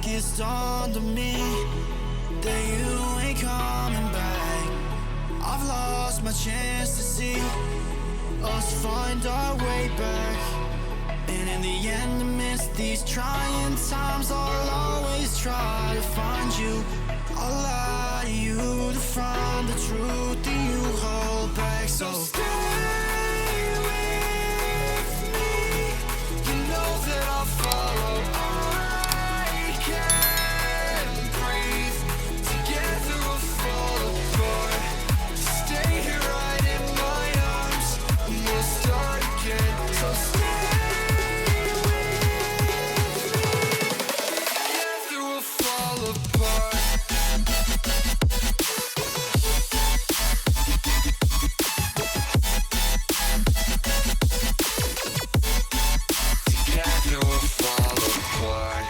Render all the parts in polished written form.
it's dawned on me that you ain't coming back. I've lost my chance to see us find our way back. And in the end, amidst these trying times, I'll always try to find you. I'll lie to you to find the truth that you hold back. So stay with me. You know that I'll follow. I can't breathe. Together we'll fall apart. Stay here right in my arms, and we'll start again. So stay with me. Together we'll fall apart. Together we'll fall apart.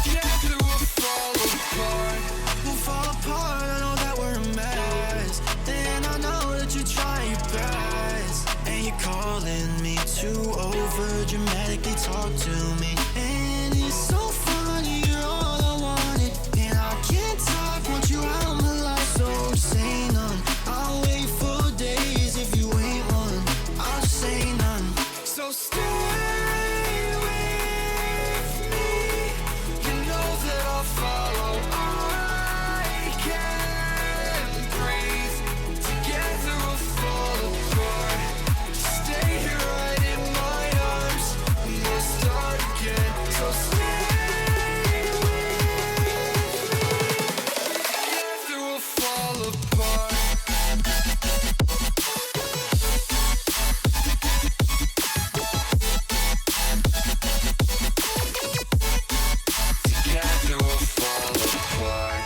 Together we'll fall apart. We'll fall apart, I know that we're a mess. And I know that you're trying your best. And you're calling me to over dramatically talk to me. And it's so funny, you're all I wanted. And I can't talk, want you out of my life. So just say none. I'll wait for days if you ain't one. I'll just say none. So stay with me. You know that I'll follow. I can't breathe. Together we'll fall apart. Stay here right in my arms, and we'll start again. So stay with me. Together we'll fall apart. Together we'll fall apart.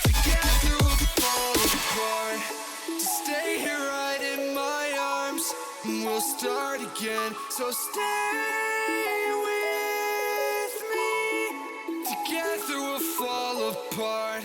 Together we'll fall apart. Stay here right in my arms, and we'll start again. So stay with me. Together we'll fall apart.